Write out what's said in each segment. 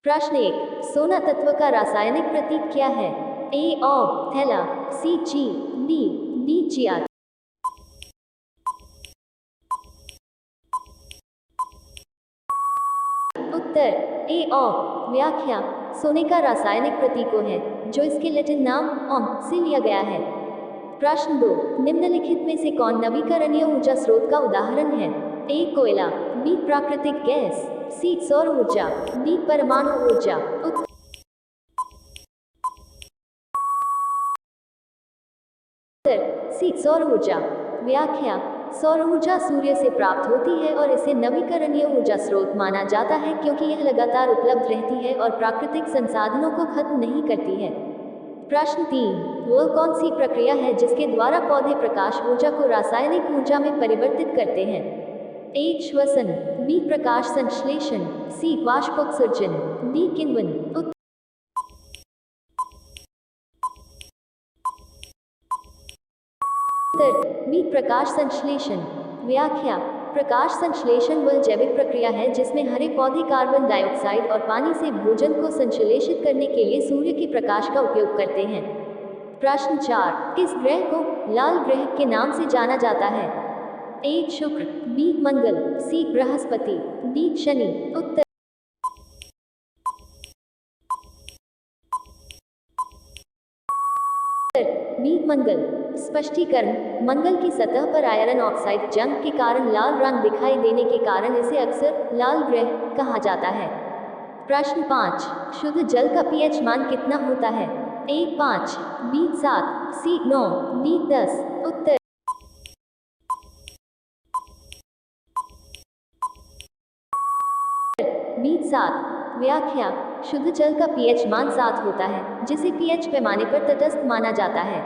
प्रश्न 1, सोना तत्व का रासायनिक प्रतीक क्या है? ए ऑ, थैला, सी ची, डी चीआर। उत्तर ए ऑ। व्याख्या, सोने का रासायनिक प्रतीक है जो इसके लैटिन नाम ऑम से लिया गया है। प्रश्न 2, निम्नलिखित में से कौन नवीकरणीय ऊर्जा स्रोत का उदाहरण है? ए कोयला, बी प्राकृतिक गैस, सी सौर ऊर्जा, डी परमाणु ऊर्जा। उत्तर सी सौर ऊर्जा। व्याख्या, सौर ऊर्जा सूर्य से प्राप्त होती है और इसे नवीकरणीय ऊर्जा स्रोत माना जाता है क्योंकि यह लगातार उपलब्ध रहती है और प्राकृतिक संसाधनों को खत्म नहीं करती है। प्रश्न 3, वह कौन सी प्रक्रिया है जिसके द्वारा पौधे प्रकाश ऊर्जा को रासायनिक ऊर्जा में परिवर्तित करते हैं? ए श्वसन, बी प्रकाश संश्लेषण, सी वाष्पोत्सर्जन, डी किण्वन। उत्तर बी प्रकाश संश्लेषण। व्याख्या, प्रकाश संश्लेषण वह जैविक प्रक्रिया है जिसमें हरे पौधे कार्बन डाइऑक्साइड और पानी से भोजन को संश्लेषित करने के लिए सूर्य के प्रकाश का उपयोग करते हैं। प्रश्न 4, किस ग्रह को लाल ग्रह के नाम से जाना जाता है? ए शुक्र, बी मंगल, सी बृहस्पति, डी शनि। उत्तर बी मंगल। स्पष्टीकरण, मंगल की सतह पर आयरन ऑक्साइड जंग के कारण लाल रंग दिखाई देने के कारण इसे अक्सर लाल ग्रह कहा जाता है। प्रश्न 5, शुद्ध जल का पीएच मान कितना होता है? ए 5, बी 7, सी 9, डी 10। उत्तर बी 7। व्याख्या, शुद्ध जल का पीएच मान 7 होता है जिसे पीएच पैमाने पर तटस्थ माना जाता है।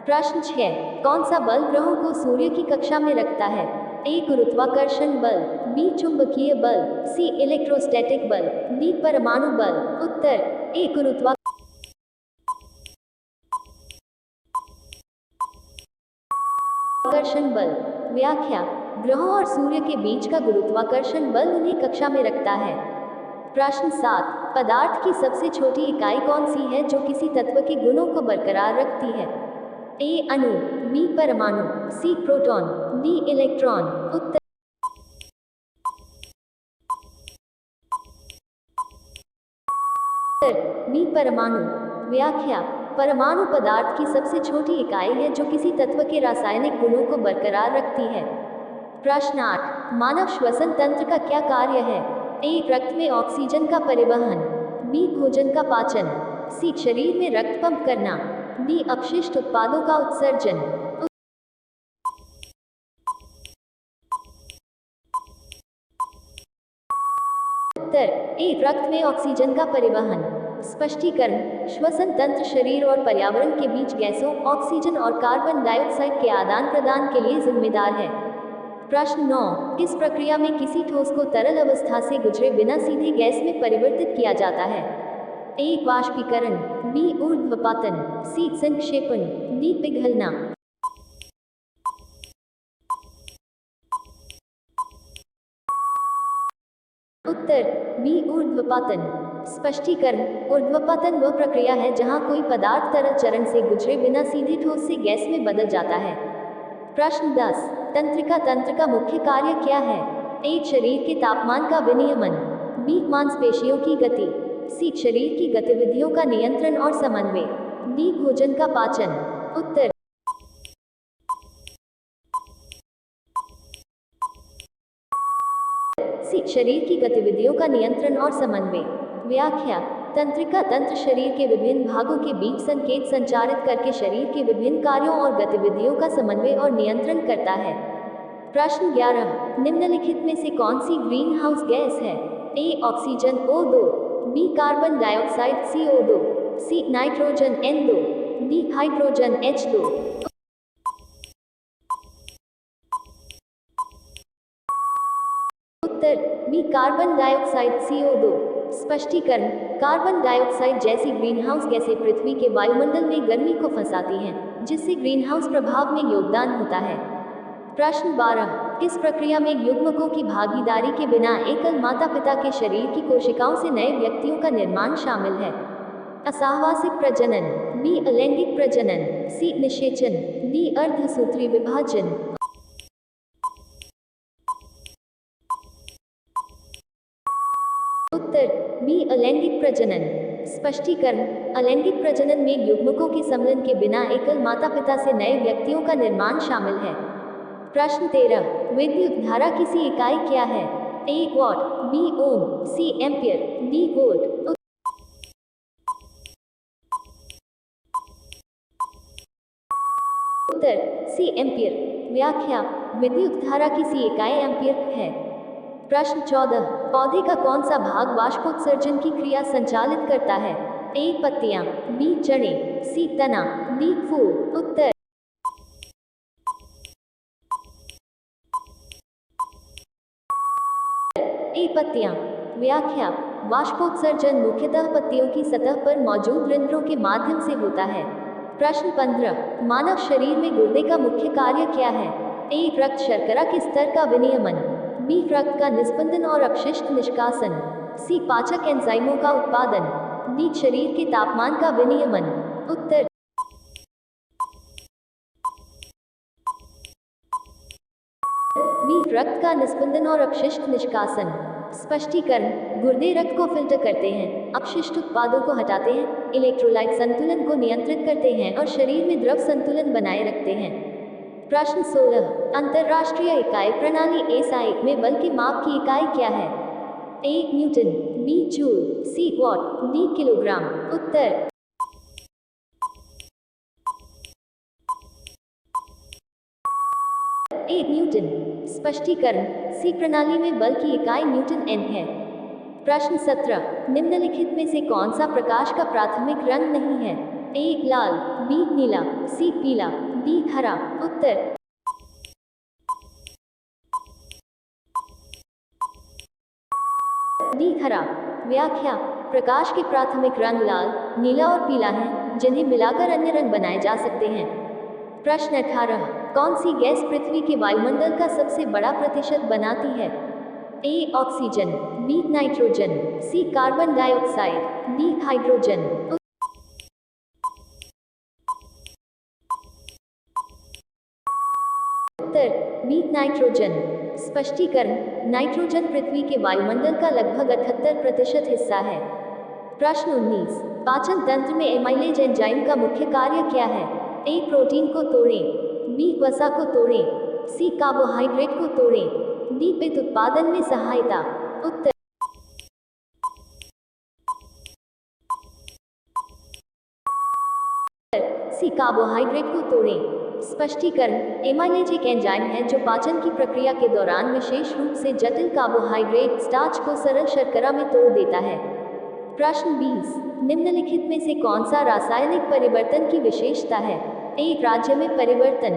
प्रश्न 6, कौन सा बल ग्रहों को सूर्य की कक्षा में रखता है? ए गुरुत्वाकर्षण बल, बी चुंबकीय बल, सी इलेक्ट्रोस्टैटिक बल, डी परमाणु बल। उत्तर ए गुरुत्वाकर्षण बल। व्याख्या, ग्रहों और सूर्य के बीच का गुरुत्वाकर्षण बल उन्हें कक्षा में रखता है। प्रश्न 7, पदार्थ की सबसे छोटी इकाई कौन सी है जो किसी तत्व के गुणों को बरकरार रखती है? ए अणु, बी परमाणु, सी प्रोटॉन, डी इलेक्ट्रॉन। उत्तर बी परमाणु। व्याख्या, परमाणु पदार्थ की सबसे छोटी इकाई है जो किसी तत्व के रासायनिक गुणों को बरकरार रखती है। प्रश्न 8, मानव श्वसन तंत्र का क्या कार्य है? ए रक्त में ऑक्सीजन का परिवहन, बी भोजन का पाचन, सी शरीर में रक्त पंप करना, डी अपशिष्ट उत्पादों का उत्सर्जन। उत्तर ए रक्त में ऑक्सीजन का परिवहन। स्पष्टीकरण, श्वसन तंत्र शरीर और पर्यावरण के बीच गैसों, ऑक्सीजन और कार्बन डाइऑक्साइड के आदान प्रदान के लिए जिम्मेदार है। प्रश्न 9, किस प्रक्रिया में किसी ठोस को तरल अवस्था से गुजरे बिना सीधे गैस में परिवर्तित किया जाता है? ए वाष्पीकरण, बी ऊर्ध्वपातन, सी संक्षेपण, डी पिघलना। उत्तर बी ऊर्ध्वपातन। स्पष्टीकरण, ऊर्ध्वपातन वह प्रक्रिया है जहां कोई पदार्थ तरल चरण से गुजरे बिना सीधे ठोस से गैस में बदल जाता है। प्रश्न 10, तंत्रिका तंत्र का मुख्य कार्य क्या है? ए शरीर के तापमान का विनियमन, बी मांसपेशियों की गति, सी शरीर की गतिविधियों का नियंत्रण और समन्वय, डी भोजन का पाचन। उत्तर सी शरीर की गतिविधियों का नियंत्रण और समन्वय। व्याख्या, तंत्रिका तंत्र शरीर के विभिन्न भागों के बीच संकेत संचारित करके शरीर के विभिन्न कार्यों और गतिविधियों का समन्वय और नियंत्रण करता है। प्रश्न 11, निम्नलिखित में से कौन सी ग्रीन हाउस गैस है? A oxygen O2, B carbon dioxide CO2, C nitrogen N2, D hydrogen H2। उत्तर बी कार्बन डाइऑक्साइड CO2। स्पष्टीकरण, कार्बन डाइऑक्साइड जैसी ग्रीनहाउस गैसें पृथ्वी के वायुमंडल में गर्मी को फंसाती हैं, जिससे ग्रीनहाउस प्रभाव में योगदान होता है। प्रश्न 12, किस प्रक्रिया में युग्मकों की भागीदारी के बिना एकल माता पिता के शरीर की कोशिकाओं से नए व्यक्तियों का निर्माण शामिल है? असहवासिक प्रजनन, बी अलैंगिक प्रजनन, सी निषेचन, डी अर्धसूत्री विभाजन। उत्तर बी अलैंगिक प्रजनन। स्पष्टीकरण, अलैंगिक प्रजनन में युग्मकों के सम्मिलन के बिना एकल माता पिता से नए व्यक्तियों का निर्माण शामिल है। प्रश्न 13, विद्युत धारा की सी इकाई क्या है? A watt, B ohm, C ampere, D volt. उत्तर सी एम्पियर। व्याख्या, विद्युत धारा की सी इकाई एम्पियर है। प्रश्न 14, पौधे का कौन सा भाग वाष्पोत्सर्जन की क्रिया संचालित करता है? ए पत्तियां, बी जड़ें, सी तना, डी फूल। उत्तर ए पत्तियां। व्याख्या, वाष्पोत्सर्जन मुख्यतः पत्तियों की सतह पर मौजूद रंध्रों के माध्यम से होता है। प्रश्न 15, मानव शरीर में गुर्दे का मुख्य कार्य क्या है? ए रक्त शर्करा के स्तर का विनियमन, बी रक्त का निस्पंदन और अपशिष्ट निष्कासन, सी पाचक एंजाइमों का उत्पादन, डी शरीर के तापमान का विनियमन। उत्तर बी रक्त का निस्पंदन और अपशिष्ट निष्कासन। स्पष्टीकरण, गुर्दे रक्त को फिल्टर करते हैं, अपशिष्ट उत्पादों को हटाते हैं, इलेक्ट्रोलाइट संतुलन को नियंत्रित करते हैं और शरीर में द्रव संतुलन बनाए रखते हैं। प्रश्न 16, अंतरराष्ट्रीय इकाई प्रणाली एसआई में बल के माप की इकाई क्या है? A newton, B joule, C watt, D kilogram. उत्तर ए न्यूटन। स्पष्टीकरण, सी प्रणाली में बल की इकाई न्यूटन एन है। प्रश्न 17, निम्नलिखित में से कौन सा प्रकाश का प्राथमिक रंग नहीं है? ए लाल, बी नीला, सी पीला, डी हरा। उत्तर डी हरा। व्याख्या, प्रकाश के प्राथमिक रंग लाल, नीला और पीला हैं, जिन्हें मिलाकर अन्य रंग बनाए जा सकते हैं। प्रश्न 18, कौन सी गैस पृथ्वी के वायुमंडल का सबसे बड़ा प्रतिशत बनाती है? A oxygen, B nitrogen, C carbon dioxide, D hydrogen. उत्तर बी नाइट्रोजन। स्पष्टीकरण, नाइट्रोजन पृथ्वी के वायुमंडल का लगभग 78% हिस्सा है। प्रश्न 19, पाचन तंत्र में एमाइलेज एंजाइम का मुख्य कार्य क्या है? ए प्रोटीन को तोड़ें, बी वसा को तोड़ें, सी कार्बोहाइड्रेट को तोड़ें, डी पित्त उत्पादन में सहायता। उत्तर सी कार्बोहाइड्रेट को तोड़ें। स्पष्टीकरण, एमाइलेज एक एंजाइम है जो पाचन की प्रक्रिया के दौरान विशेष रूप से जटिल कार्बोहाइड्रेट स्टार्च को सरल शर्करा में तोड़ देता है। प्रश्न 20, निम्नलिखित में से कौन सा रासायनिक परिवर्तन की विशेषता है? ए राज्य में परिवर्तन,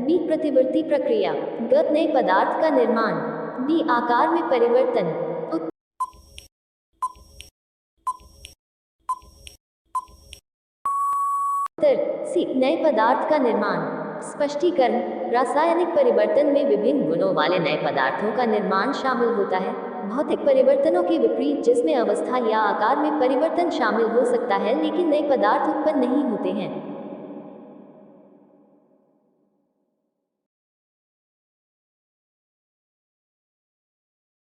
बी प्रतिवर्ती प्रक्रिया, ग नए पदार्थ का निर्माण, डी आकार में परिवर्तन। उत्तर सी नए पदार्थ का निर्माण। स्पष्टीकरण, रासायनिक परिवर्तन में विभिन्न गुणों वाले नए पदार्थों का निर्माण शामिल होता है। भौतिक परिवर्तनों के विपरीत, जिसमें अवस्था या आकार में परिवर्तन शामिल हो सकता है लेकिन नए पदार्थ उत्पन्न नहीं होते हैं।